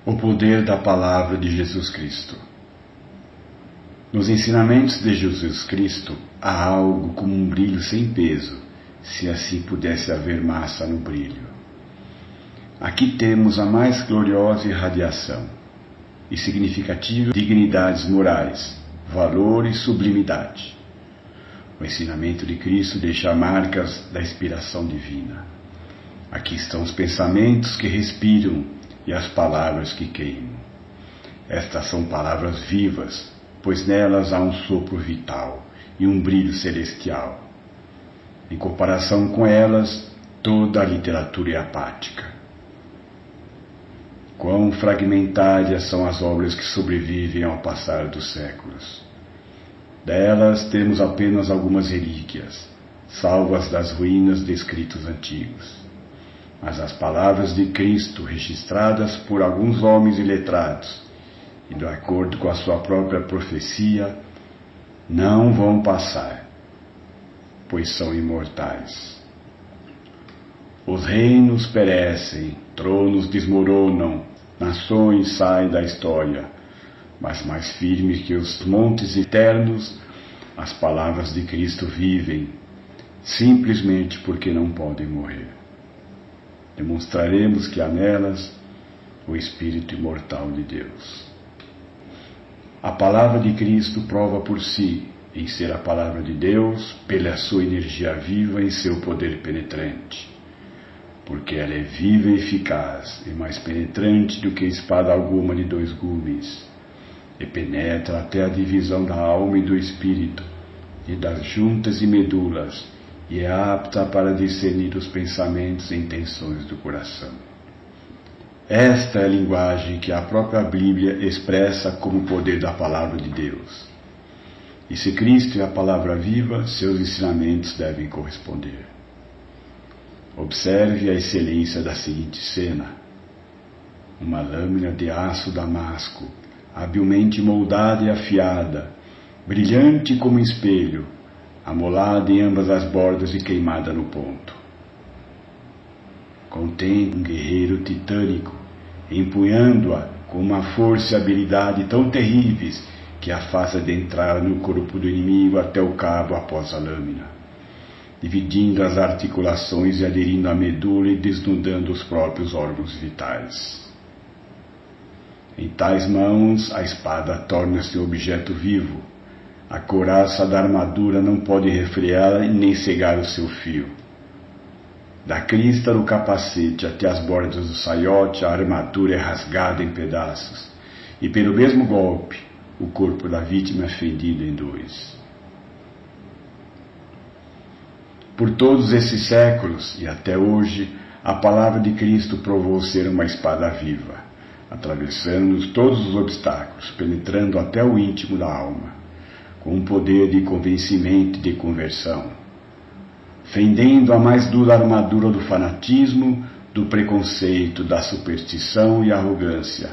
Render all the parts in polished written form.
O poder da palavra de Jesus Cristo. Nos ensinamentos de Jesus Cristo há algo como um brilho sem peso, se assim pudesse haver massa no brilho. Aqui temos a mais gloriosa irradiação e significativa dignidades morais, valor e sublimidade. O ensinamento de Cristo deixa marcas da inspiração divina. Aqui estão os pensamentos que respiram e as palavras que queimam. Estas são palavras vivas, pois nelas há um sopro vital e um brilho celestial. Em comparação com elas, toda a literatura é apática. Quão fragmentárias são as obras que sobrevivem ao passar dos séculos. Delas temos apenas algumas relíquias, salvas das ruínas de escritos antigos. Mas as palavras de Cristo, registradas por alguns homens iletrados, e de acordo com a sua própria profecia, não vão passar, pois são imortais. Os reinos perecem, tronos desmoronam, nações saem da história, mas mais firmes que os montes eternos, as palavras de Cristo vivem, simplesmente porque não podem morrer. Demonstraremos que há nelas o Espírito imortal de Deus. A palavra de Cristo prova por si, em ser a palavra de Deus, pela sua energia viva e seu poder penetrante. Porque ela é viva e eficaz, e mais penetrante do que espada alguma de 2 gumes, e penetra até a divisão da alma e do espírito, e das juntas e medulas, e é apta para discernir os pensamentos e intenções do coração. Esta é a linguagem que a própria Bíblia expressa como o poder da palavra de Deus. E se Cristo é a palavra viva, seus ensinamentos devem corresponder. Observe a excelência da seguinte cena. Uma lâmina de aço damasco, habilmente moldada e afiada, brilhante como um espelho, amolada em ambas as bordas e queimada no ponto. Contém um guerreiro titânico, empunhando-a com uma força e habilidade tão terríveis que a faz adentrar no corpo do inimigo até o cabo após a lâmina, dividindo as articulações e aderindo à medula e desnudando os próprios órgãos vitais. Em tais mãos, a espada torna-se um objeto vivo. A couraça da armadura não pode refreá-la e nem cegar o seu fio. Da crista do capacete até as bordas do saiote, a armadura é rasgada em pedaços, e pelo mesmo golpe, o corpo da vítima é fendido em 2. Por todos esses séculos, e até hoje, a palavra de Cristo provou ser uma espada viva, atravessando todos os obstáculos, penetrando até o íntimo da alma, com um poder de convencimento e de conversão, fendendo a mais dura armadura do fanatismo, do preconceito, da superstição e arrogância,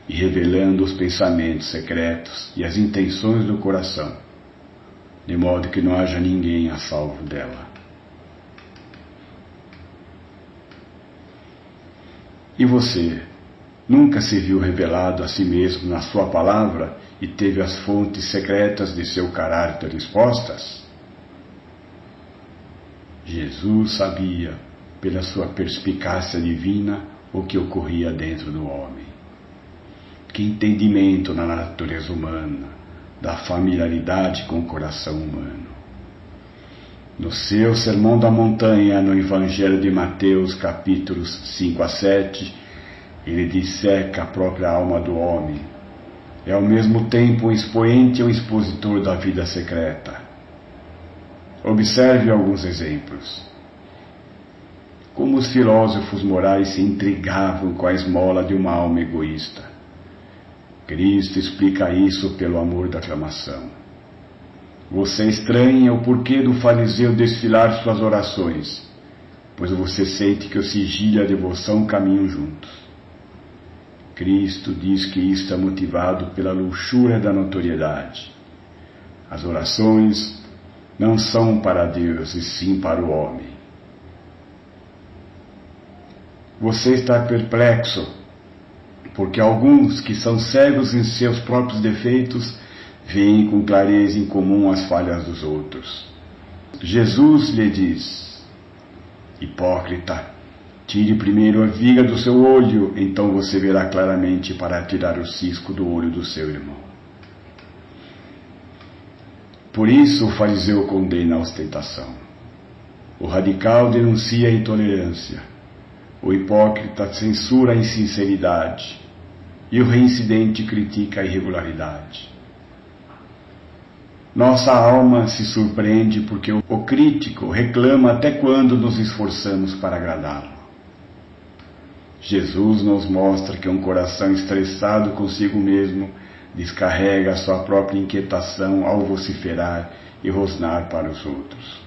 e revelando os pensamentos secretos e as intenções do coração, de modo que não haja ninguém a salvo dela. E você, nunca se viu revelado a si mesmo na sua palavra e teve as fontes secretas de seu caráter expostas? Jesus sabia, pela sua perspicácia divina, o que ocorria dentro do homem. Que entendimento na natureza humana, da familiaridade com o coração humano. No seu Sermão da Montanha, no Evangelho de Mateus, capítulos 5 a 7, ele disseca a própria alma do homem. É ao mesmo tempo um expoente e um expositor da vida secreta. Observe alguns exemplos. Como os filósofos morais se intrigavam com a esmola de uma alma egoísta. Cristo explica isso pelo amor da aclamação. Você estranha o porquê do fariseu desfilar suas orações, pois você sente que o sigilo e a devoção caminham juntos. Cristo diz que isto é motivado pela luxúria da notoriedade. As orações não são para Deus, e sim para o homem. Você está perplexo, porque alguns que são cegos em seus próprios defeitos veem com clareza em comum as falhas dos outros. Jesus lhe diz: hipócrita, tire primeiro a viga do seu olho, então você verá claramente para tirar o cisco do olho do seu irmão. Por isso o fariseu condena a ostentação. O radical denuncia a intolerância. O hipócrita censura a insinceridade. E o reincidente critica a irregularidade. Nossa alma se surpreende porque o crítico reclama até quando nos esforçamos para agradá-lo. Jesus nos mostra que um coração estressado consigo mesmo descarrega a sua própria inquietação ao vociferar e rosnar para os outros.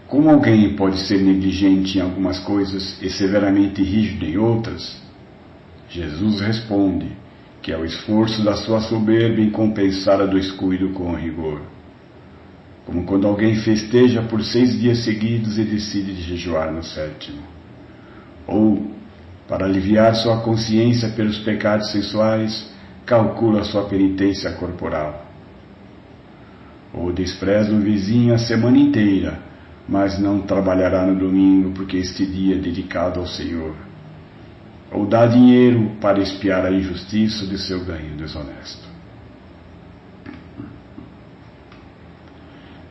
Como alguém pode ser negligente em algumas coisas e severamente rígido em outras? Jesus responde que é o esforço da sua soberba em compensar a do descuido com rigor. Como quando alguém festeja por 6 dias seguidos e decide jejuar no 7º. Ou, para aliviar sua consciência pelos pecados sensuais, calcula sua penitência corporal. Ou despreza o vizinho a semana inteira, mas não trabalhará no domingo porque este dia é dedicado ao Senhor. Ou dá dinheiro para espiar a injustiça de seu ganho desonesto.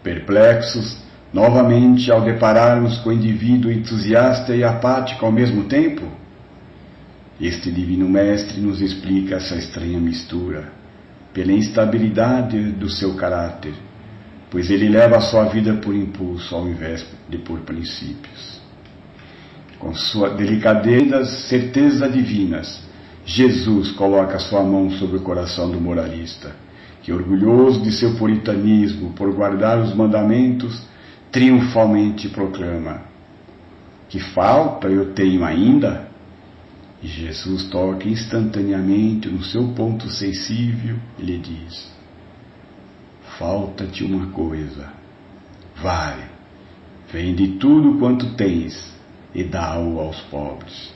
Perplexos, novamente, ao depararmos com o indivíduo entusiasta e apático ao mesmo tempo, este divino mestre nos explica essa estranha mistura, pela instabilidade do seu caráter, pois ele leva a sua vida por impulso ao invés de por princípios. Com sua delicadeza, certezas divinas, Jesus coloca sua mão sobre o coração do moralista, que, orgulhoso de seu puritanismo por guardar os mandamentos, triunfalmente proclama: que falta eu tenho ainda? E Jesus toca instantaneamente no seu ponto sensível e lhe diz: falta-te uma coisa. Vai, vende tudo quanto tens e dá-o aos pobres.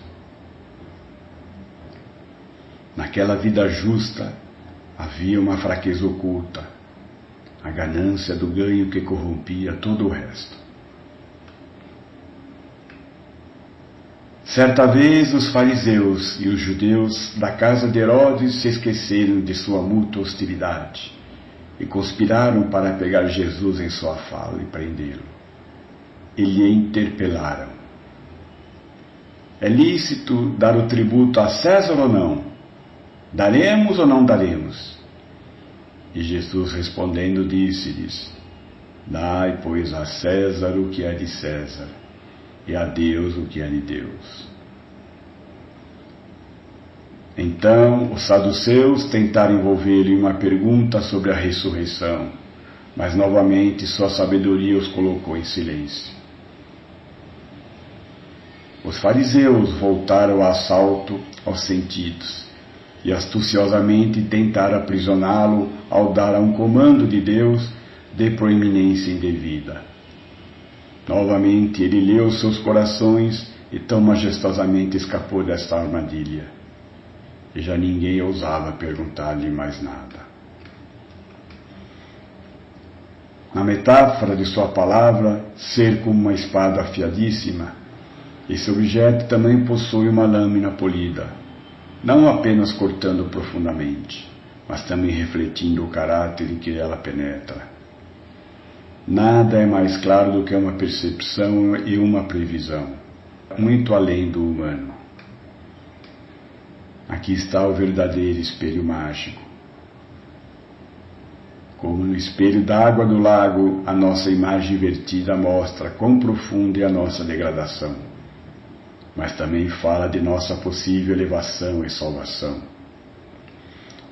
Naquela vida justa havia uma fraqueza oculta, a ganância do ganho que corrompia todo o resto. Certa vez os fariseus e os judeus da casa de Herodes se esqueceram de sua mútua hostilidade e conspiraram para pegar Jesus em sua fala e prendê-lo. E lhe interpelaram: é lícito dar o tributo a César ou não? Daremos ou não daremos? E Jesus respondendo disse-lhes: dai, pois, a César o que é de César, e a Deus o que é de Deus. Então os saduceus tentaram envolvê-lo em uma pergunta sobre a ressurreição, mas novamente sua sabedoria os colocou em silêncio. Os fariseus voltaram ao assalto aos sentidos e astuciosamente tentaram aprisioná-lo ao dar a um comando de Deus de proeminência indevida. Novamente ele leu seus corações e tão majestosamente escapou desta armadilha. E já ninguém ousava perguntar-lhe mais nada. Na metáfora de sua palavra, ser como uma espada afiadíssima, esse objeto também possui uma lâmina polida, não apenas cortando profundamente, mas também refletindo o caráter em que ela penetra. Nada é mais claro do que uma percepção e uma previsão, muito além do humano. Aqui está o verdadeiro espelho mágico. Como no espelho d'água do lago, a nossa imagem invertida mostra quão profunda é a nossa degradação, mas também fala de nossa possível elevação e salvação.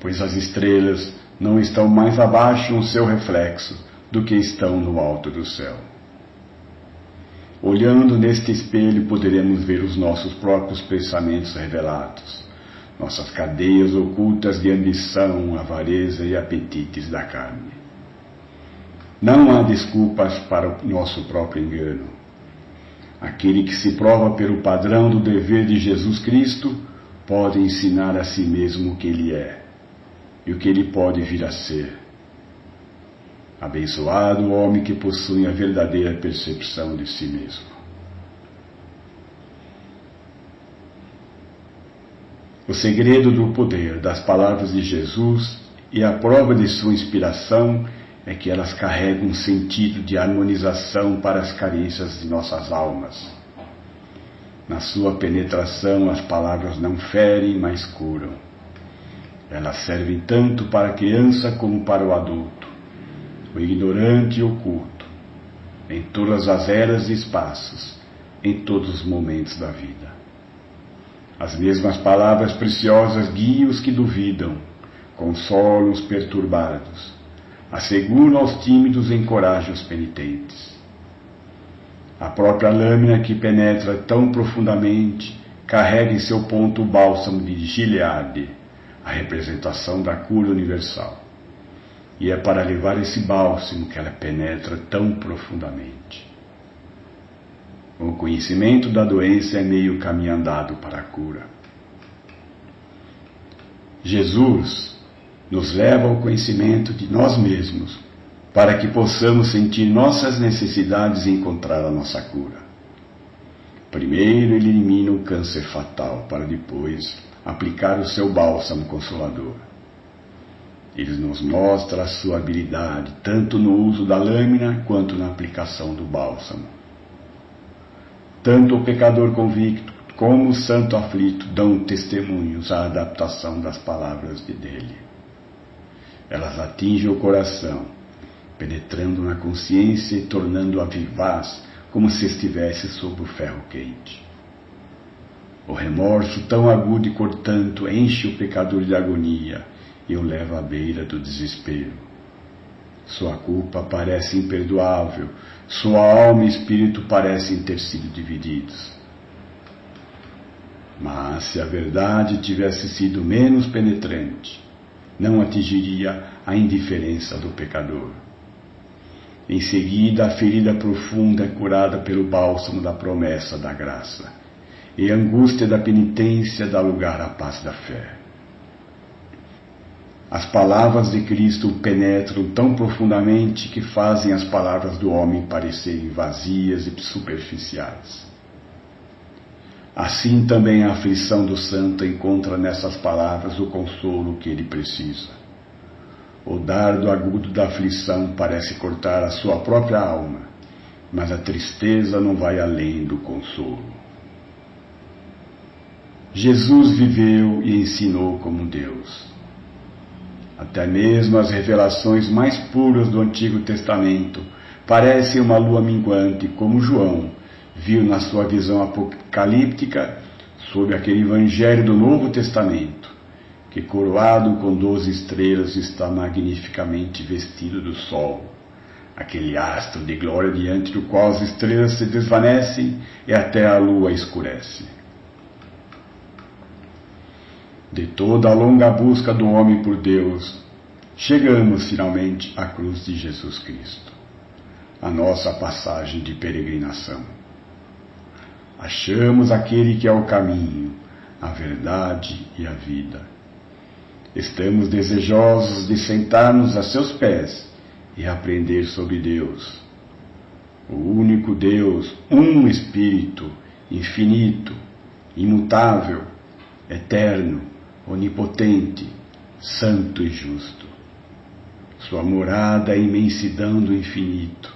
Pois as estrelas não estão mais abaixo no seu reflexo do que estão no alto do céu. Olhando neste espelho, poderemos ver os nossos próprios pensamentos revelados, nossas cadeias ocultas de ambição, avareza e apetites da carne. Não há desculpas para o nosso próprio engano. Aquele que se prova pelo padrão do dever de Jesus Cristo pode ensinar a si mesmo o que ele é e o que ele pode vir a ser. Abençoado o homem que possui a verdadeira percepção de si mesmo. O segredo do poder das palavras de Jesus e a prova de sua inspiração é que elas carregam um sentido de harmonização para as carências de nossas almas. Na sua penetração, as palavras não ferem, mas curam. Elas servem tanto para a criança como para o adulto, o ignorante e o culto, em todas as eras e espaços, em todos os momentos da vida. As mesmas palavras preciosas guiam os que duvidam, consolam os perturbados, asseguram aos tímidos e encorajam os penitentes. A própria lâmina que penetra tão profundamente carrega em seu ponto o bálsamo de Gileade, a representação da cura universal. E é para levar esse bálsamo que ela penetra tão profundamente. O conhecimento da doença é meio caminho andado para a cura. Jesus nos leva ao conhecimento de nós mesmos, para que possamos sentir nossas necessidades e encontrar a nossa cura. Primeiro ele elimina o câncer fatal, para depois aplicar o seu bálsamo consolador. Ele nos mostra a sua habilidade, tanto no uso da lâmina, quanto na aplicação do bálsamo. Tanto o pecador convicto, como o santo aflito dão testemunhos à adaptação das palavras dele. Elas atingem o coração, penetrando na consciência e tornando-a vivaz, como se estivesse sob o ferro quente. O remorso tão agudo e cortante enche o pecador de agonia e o leva à beira do desespero. Sua culpa parece imperdoável, sua alma e espírito parecem ter sido divididos. Mas se a verdade tivesse sido menos penetrante, não atingiria a indiferença do pecador. Em seguida, a ferida profunda é curada pelo bálsamo da promessa da graça, e a angústia da penitência dá lugar à paz da fé. As palavras de Cristo penetram tão profundamente que fazem as palavras do homem parecerem vazias e superficiais. Assim também a aflição do santo encontra nessas palavras o consolo que ele precisa. O dardo agudo da aflição parece cortar a sua própria alma, mas a tristeza não vai além do consolo. Jesus viveu e ensinou como Deus. Até mesmo as revelações mais puras do Antigo Testamento parecem uma lua minguante, como João viu na sua visão apocalíptica sob aquele Evangelho do Novo Testamento, que coroado com 12 estrelas está magnificamente vestido do sol, aquele astro de glória diante do qual as estrelas se desvanecem e até a lua escurece. De toda a longa busca do homem por Deus, chegamos finalmente à cruz de Jesus Cristo, a nossa passagem de peregrinação. Achamos aquele que é o caminho, a verdade e a vida. Estamos desejosos de sentar-nos a seus pés e aprender sobre Deus, o único Deus, um Espírito, infinito, imutável, eterno, onipotente, santo e justo. Sua morada é a imensidão do infinito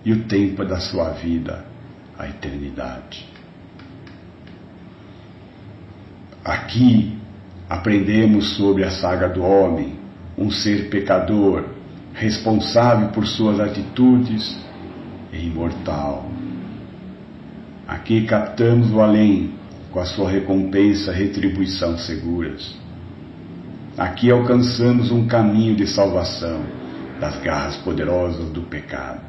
e o tempo da sua vida, a eternidade. Aqui aprendemos sobre a saga do homem, um ser pecador, responsável por suas atitudes e imortal. Aqui captamos o além, com a sua recompensa e retribuição seguras. Aqui alcançamos um caminho de salvação das garras poderosas do pecado.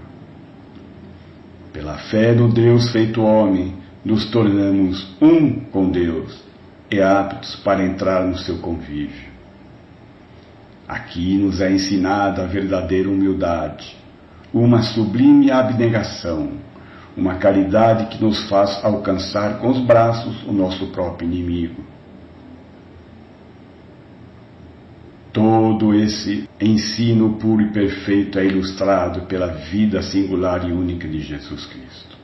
Pela fé no Deus feito homem, nos tornamos um com Deus e aptos para entrar no seu convívio. Aqui nos é ensinada a verdadeira humildade, uma sublime abnegação, uma caridade que nos faz alcançar com os braços o nosso próprio inimigo. Todo esse ensino puro e perfeito é ilustrado pela vida singular e única de Jesus Cristo.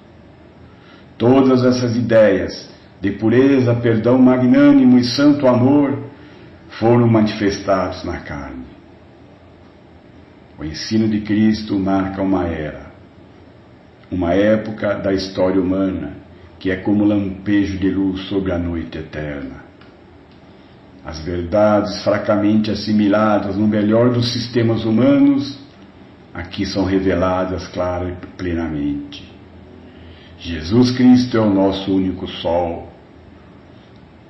Todas essas ideias de pureza, perdão magnânimo e santo amor foram manifestados na carne. O ensino de Cristo marca uma era, uma época da história humana, que é como lampejo de luz sobre a noite eterna. As verdades fracamente assimiladas no melhor dos sistemas humanos, aqui são reveladas clara e plenamente. Jesus Cristo é o nosso único sol.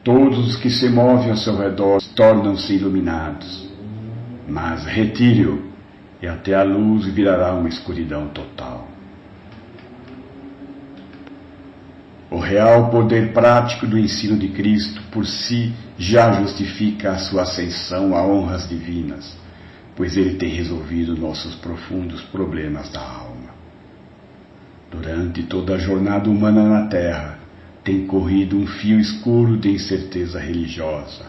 Todos os que se movem ao seu redor tornam-se iluminados, mas retire-o e até a luz virará uma escuridão total. O real poder prático do ensino de Cristo por si já justifica a sua ascensão a honras divinas, pois ele tem resolvido nossos profundos problemas da alma. Durante toda a jornada humana na Terra, tem corrido um fio escuro de incerteza religiosa.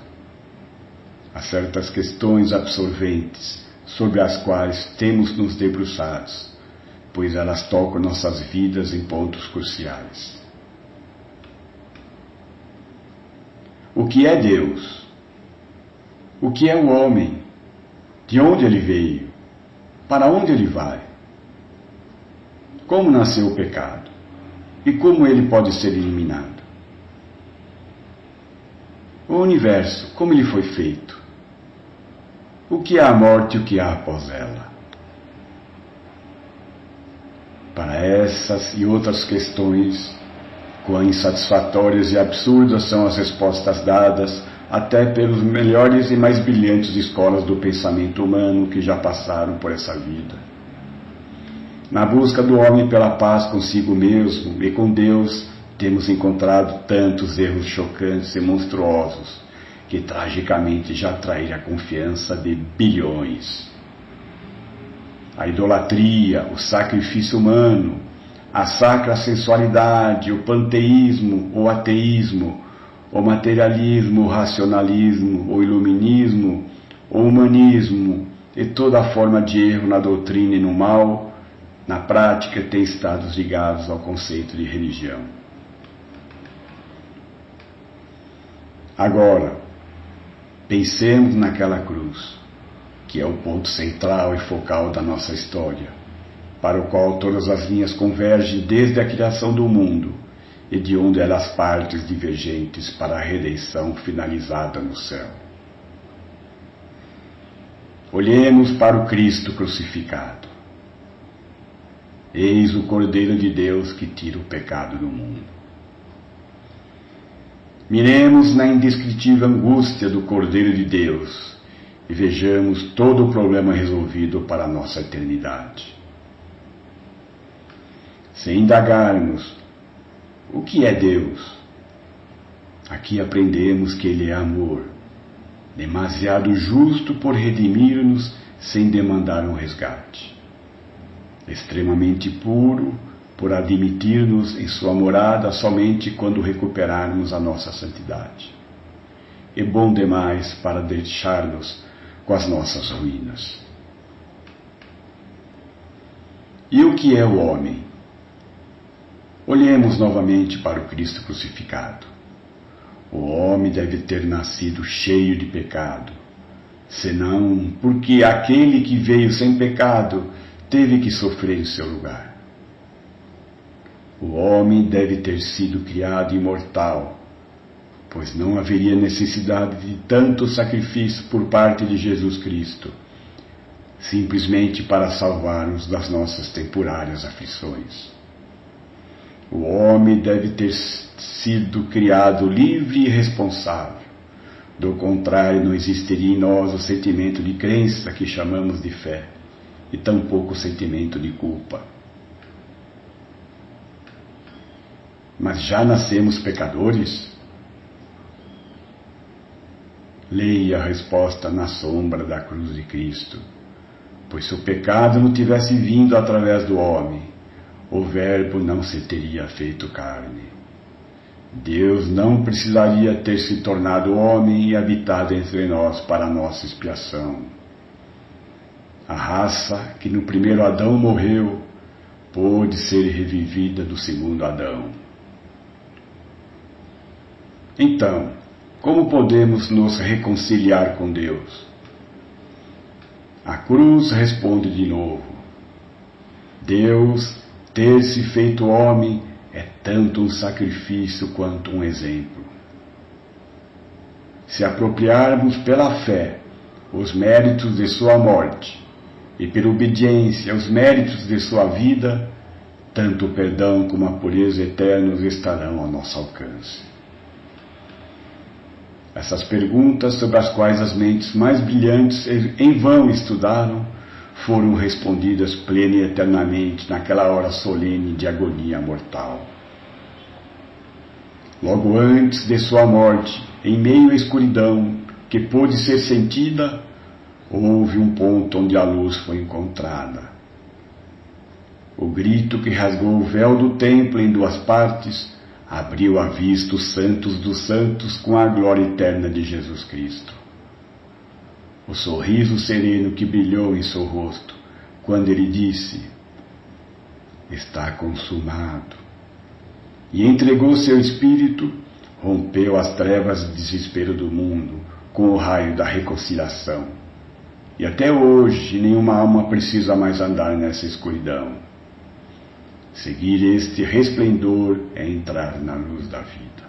Há certas questões absorventes sobre as quais temos nos debruçado, pois elas tocam nossas vidas em pontos cruciais. O que é Deus? O que é o homem? De onde ele veio? Para onde ele vai? Como nasceu o pecado? E como ele pode ser eliminado? O universo, como ele foi feito? O que é a morte e o que há após ela? Para essas e outras questões, quão insatisfatórias e absurdas são as respostas dadas até pelos melhores e mais brilhantes escolas do pensamento humano que já passaram por essa vida. Na busca do homem pela paz consigo mesmo e com Deus, temos encontrado tantos erros chocantes e monstruosos que tragicamente já traíram a confiança de bilhões. A idolatria, o sacrifício humano, a sacra sensualidade, o panteísmo, o ateísmo, o materialismo, o racionalismo, o iluminismo, o humanismo e toda forma de erro na doutrina e no mal, na prática têm estado ligados ao conceito de religião. Agora, pensemos naquela cruz, que é o ponto central e focal da nossa história, para o qual todas as linhas convergem desde a criação do mundo e de onde elas partes divergentes para a redenção finalizada no céu. Olhemos para o Cristo crucificado. Eis o Cordeiro de Deus que tira o pecado do mundo. Miremos na indescritível angústia do Cordeiro de Deus e vejamos todo o problema resolvido para a nossa eternidade. Se indagarmos o que é Deus, aqui aprendemos que Ele é amor, demasiado justo por redimir-nos sem demandar um resgate, extremamente puro por admitir-nos em sua morada somente quando recuperarmos a nossa santidade, e bom demais para deixar-nos com as nossas ruínas. E o que é o homem? Olhemos novamente para o Cristo crucificado. O homem deve ter nascido cheio de pecado, senão porque aquele que veio sem pecado teve que sofrer em seu lugar. O homem deve ter sido criado imortal, pois não haveria necessidade de tanto sacrifício por parte de Jesus Cristo, simplesmente para salvar-nos das nossas temporárias aflições. O homem deve ter sido criado livre e responsável. Do contrário, não existiria em nós o sentimento de crença que chamamos de fé, e tampouco o sentimento de culpa. Mas já nascemos pecadores? Leia a resposta na sombra da cruz de Cristo. Pois se o pecado não tivesse vindo através do homem, o Verbo não se teria feito carne. Deus não precisaria ter se tornado homem e habitado entre nós para a nossa expiação. A raça que no primeiro Adão morreu pôde ser revivida no segundo Adão. Então, como podemos nos reconciliar com Deus? A cruz responde de novo. Deus ter se feito homem é tanto um sacrifício quanto um exemplo. Se apropriarmos pela fé os méritos de sua morte e pela obediência os méritos de sua vida, tanto o perdão como a pureza eternos estarão ao nosso alcance. Essas perguntas, sobre as quais as mentes mais brilhantes em vão estudaram, foram respondidas plena e eternamente naquela hora solene de agonia mortal. Logo antes de sua morte, em meio à escuridão que pôde ser sentida, houve um ponto onde a luz foi encontrada. O grito que rasgou o véu do templo em duas partes abriu à vista os santos dos santos com a glória eterna de Jesus Cristo. O sorriso sereno que brilhou em seu rosto, quando ele disse: está consumado, e entregou seu espírito, rompeu as trevas e desespero do mundo com o raio da reconciliação. E até hoje nenhuma alma precisa mais andar nessa escuridão. Seguir este resplendor é entrar na luz da vida.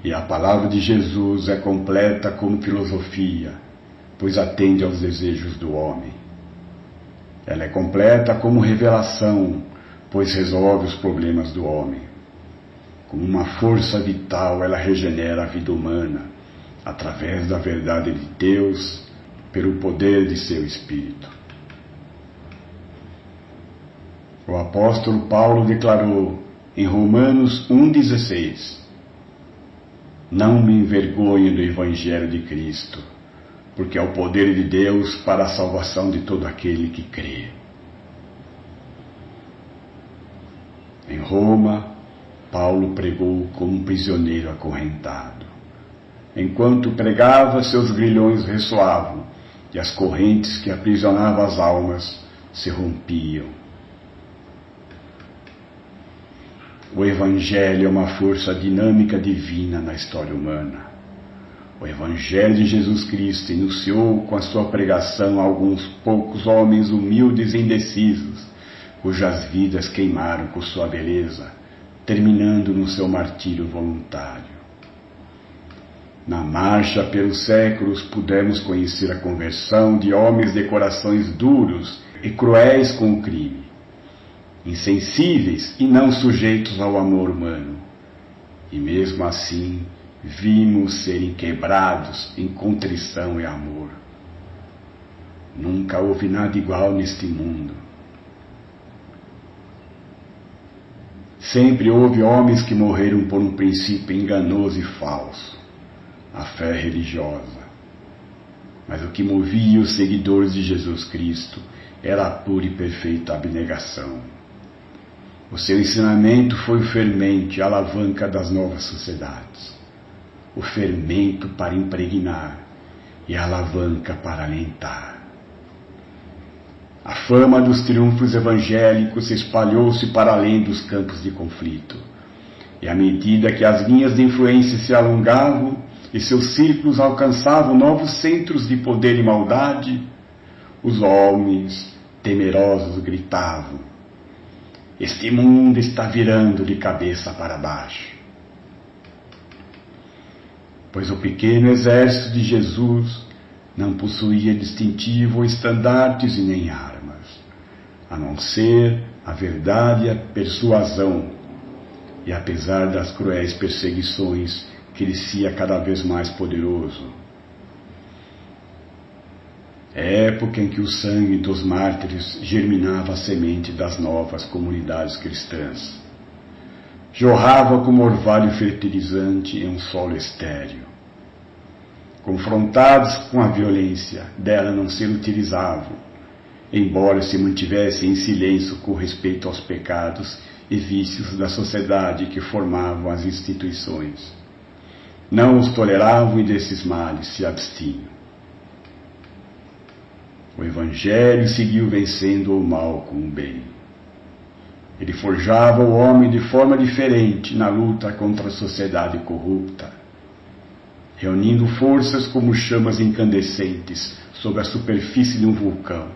E a palavra de Jesus é completa como filosofia, pois atende aos desejos do homem. Ela é completa como revelação, pois resolve os problemas do homem. Como uma força vital, ela regenera a vida humana, através da verdade de Deus, pelo poder de seu Espírito. O apóstolo Paulo declarou em Romanos 1,16: não me envergonho do Evangelho de Cristo, porque é o poder de Deus para a salvação de todo aquele que crê. Em Roma, Paulo pregou como um prisioneiro acorrentado. Enquanto pregava, seus grilhões ressoavam e as correntes que aprisionavam as almas se rompiam. O Evangelho é uma força dinâmica divina na história humana. O Evangelho de Jesus Cristo iniciou com a sua pregação a alguns poucos homens humildes e indecisos, cujas vidas queimaram com sua beleza, terminando no seu martírio voluntário. Na marcha pelos séculos, pudemos conhecer a conversão de homens de corações duros e cruéis com o crime, insensíveis e não sujeitos ao amor humano. E mesmo assim, vimos serem quebrados em contrição e amor. Nunca houve nada igual neste mundo. Sempre houve homens que morreram por um princípio enganoso e falso, a fé religiosa. Mas o que movia os seguidores de Jesus Cristo era a pura e perfeita abnegação. O seu ensinamento foi o fermento e a alavanca das novas sociedades. O fermento para impregnar e a alavanca para alentar. A fama dos triunfos evangélicos espalhou-se para além dos campos de conflito. E à medida que as linhas de influência se alongavam e seus círculos alcançavam novos centros de poder e maldade, os homens temerosos gritavam: este mundo está virando de cabeça para baixo. Pois o pequeno exército de Jesus não possuía distintivo ou estandartes e nem armas, a não ser a verdade e a persuasão, e apesar das cruéis perseguições, crescia cada vez mais poderoso. Época em que o sangue dos mártires germinava a semente das novas comunidades cristãs. Jorrava como orvalho fertilizante em um solo estéril. Confrontados com a violência, dela não se utilizavam, embora se mantivessem em silêncio com respeito aos pecados e vícios da sociedade que formavam as instituições. Não os toleravam e desses males se abstinham. O Evangelho seguiu vencendo o mal com o bem. Ele forjava o homem de forma diferente na luta contra a sociedade corrupta, reunindo forças como chamas incandescentes sobre a superfície de um vulcão.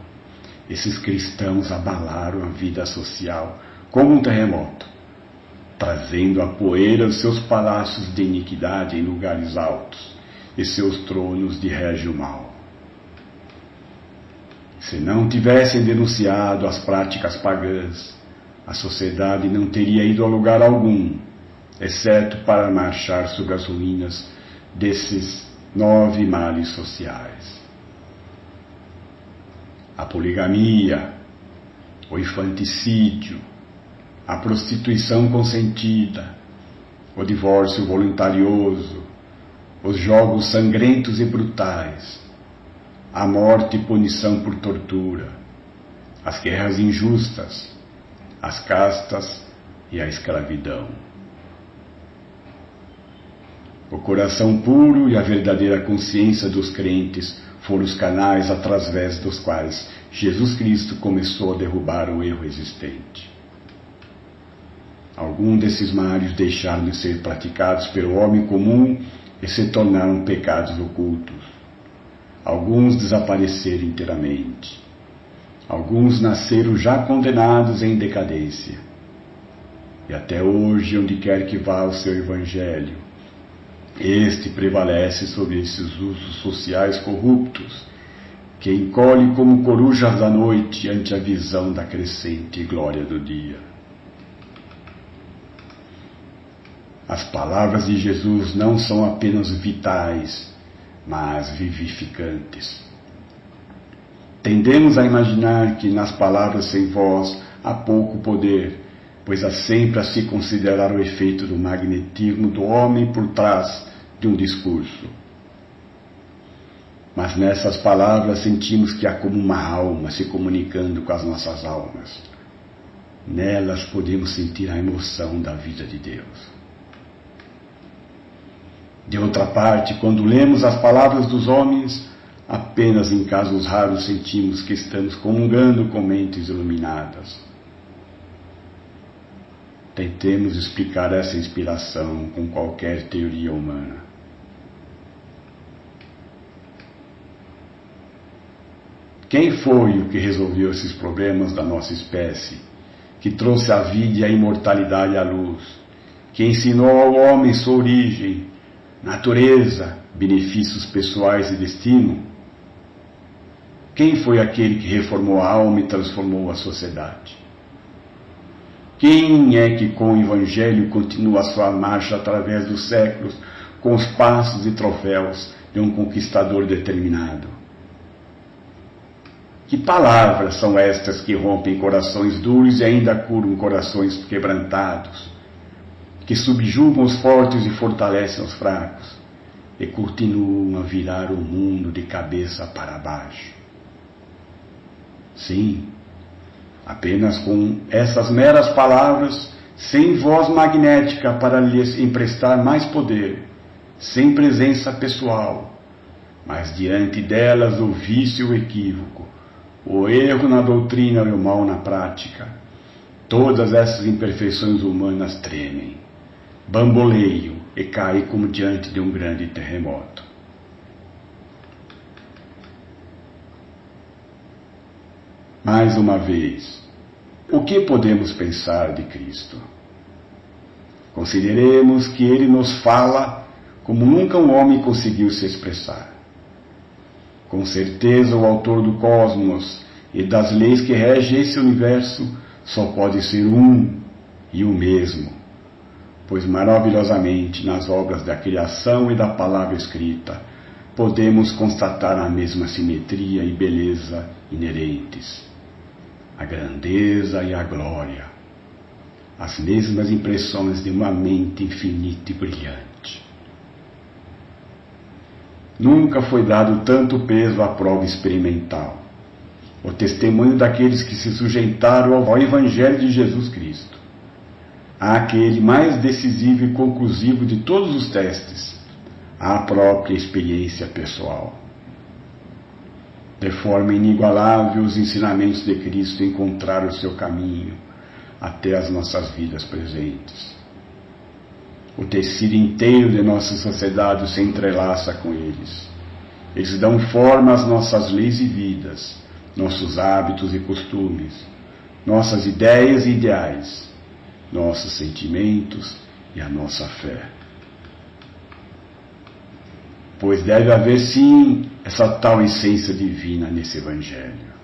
Esses cristãos abalaram a vida social como um terremoto, trazendo a poeira os seus palácios de iniquidade em lugares altos e seus tronos de régio mal. Se não tivessem denunciado as práticas pagãs, a sociedade não teria ido a lugar algum, exceto para marchar sobre as ruínas desses 9 males sociais. A poligamia, o infanticídio, a prostituição consentida, o divórcio voluntarioso, os jogos sangrentos e brutais, a morte e punição por tortura, as guerras injustas, as castas e a escravidão. O coração puro e a verdadeira consciência dos crentes foram os canais através dos quais Jesus Cristo começou a derrubar o erro existente. Alguns desses males deixaram de ser praticados pelo homem comum e se tornaram pecados ocultos. Alguns desapareceram inteiramente. Alguns nasceram já condenados em decadência. E até hoje, onde quer que vá o seu Evangelho, este prevalece sobre esses usos sociais corruptos, que encolhe como corujas da noite ante a visão da crescente glória do dia. As palavras de Jesus não são apenas vitais, mas vivificantes. Tendemos a imaginar que nas palavras sem voz há pouco poder, pois há sempre a se considerar o efeito do magnetismo do homem por trás de um discurso. Mas nessas palavras sentimos que há como uma alma se comunicando com as nossas almas. Nelas podemos sentir a emoção da vida de Deus. De outra parte, quando lemos as palavras dos homens, apenas em casos raros sentimos que estamos comungando com mentes iluminadas. Tentemos explicar essa inspiração com qualquer teoria humana. Quem foi o que resolveu esses problemas da nossa espécie, que trouxe a vida e a imortalidade à luz, que ensinou ao homem sua origem, natureza, benefícios pessoais e destino? Quem foi aquele que reformou a alma e transformou a sociedade? Quem é que com o Evangelho continua a sua marcha através dos séculos com os passos e troféus de um conquistador determinado? Que palavras são estas que rompem corações duros e ainda curam corações quebrantados, que subjugam os fortes e fortalecem os fracos, e continuam a virar o mundo de cabeça para baixo? Sim, apenas com essas meras palavras, sem voz magnética para lhes emprestar mais poder, sem presença pessoal, mas diante delas o vício e o equívoco, o erro na doutrina e o mal na prática, todas essas imperfeições humanas tremem, bamboleiam e caem como diante de um grande terremoto. Mais uma vez, o que podemos pensar de Cristo? Consideremos que Ele nos fala como nunca um homem conseguiu se expressar. Com certeza, o autor do cosmos e das leis que regem esse universo só pode ser um e o mesmo, pois maravilhosamente nas obras da criação e da palavra escrita podemos constatar a mesma simetria e beleza inerentes, a grandeza e a glória, as mesmas impressões de uma mente infinita e brilhante. Nunca foi dado tanto peso à prova experimental, o testemunho daqueles que se sujeitaram ao Evangelho de Jesus Cristo, aquele mais decisivo e conclusivo de todos os testes, a própria experiência pessoal. De forma inigualável, os ensinamentos de Cristo encontraram o seu caminho até as nossas vidas presentes. O tecido inteiro de nossa sociedade se entrelaça com eles. Eles dão forma às nossas leis e vidas, nossos hábitos e costumes, nossas ideias e ideais, nossos sentimentos e a nossa fé. Pois deve haver sim essa tal essência divina nesse Evangelho.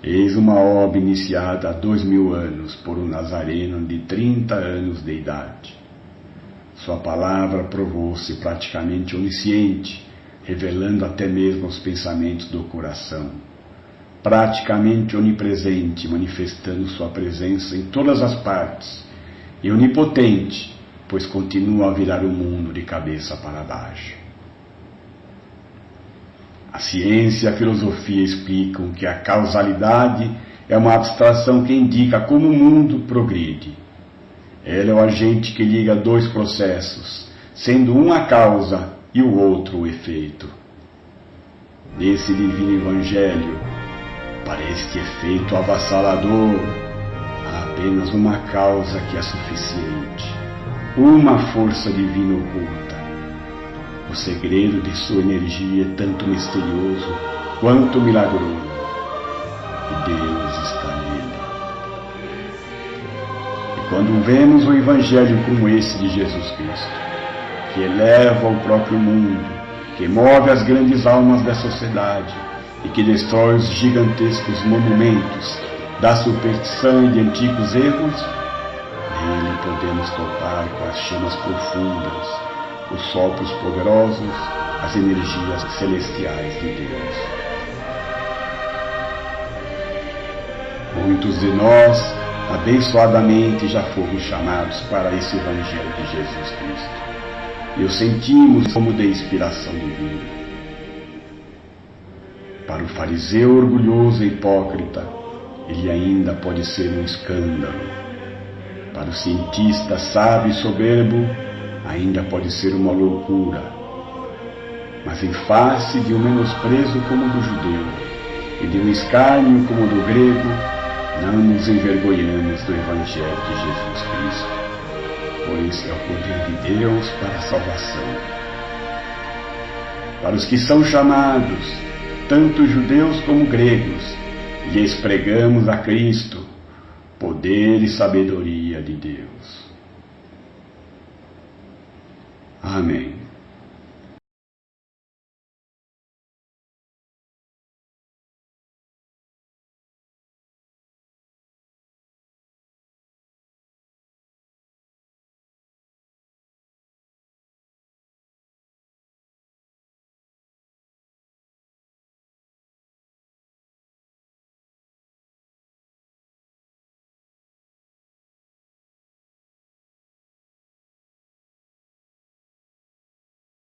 Eis uma obra iniciada há 2000 anos por um nazareno de 30 anos de idade. Sua palavra provou-se praticamente onisciente, revelando até mesmo os pensamentos do coração. Praticamente onipresente, manifestando sua presença em todas as partes. E onipotente, pois continua a virar o mundo de cabeça para baixo. A ciência e a filosofia explicam que a causalidade é uma abstração que indica como o mundo progride. Ela é o agente que liga dois processos, sendo um a causa e o outro o efeito. Nesse divino Evangelho, para este efeito avassalador, há apenas uma causa que é suficiente, uma força divina oculta. O segredo de sua energia é tanto misterioso quanto milagroso, e Deus está nele. E quando vemos um Evangelho como esse de Jesus Cristo, que eleva o próprio mundo, que move as grandes almas da sociedade e que destrói os gigantescos monumentos da superstição e de antigos erros, nele podemos topar com as chamas profundas, os sopros poderosos, as energias celestiais de Deus. Muitos de nós, abençoadamente, já foram chamados para esse Evangelho de Jesus Cristo. E o sentimos como de inspiração divina. Para o fariseu orgulhoso e hipócrita, ele ainda pode ser um escândalo. Para o cientista sábio e soberbo, ainda pode ser uma loucura. Mas em face de um menosprezo como o do judeu e de um escárnio como o do grego, não nos envergonhamos do Evangelho de Jesus Cristo, pois é o poder de Deus para a salvação. Para os que são chamados, tanto judeus como gregos, lhes pregamos a Cristo, poder e sabedoria de Deus. Amém.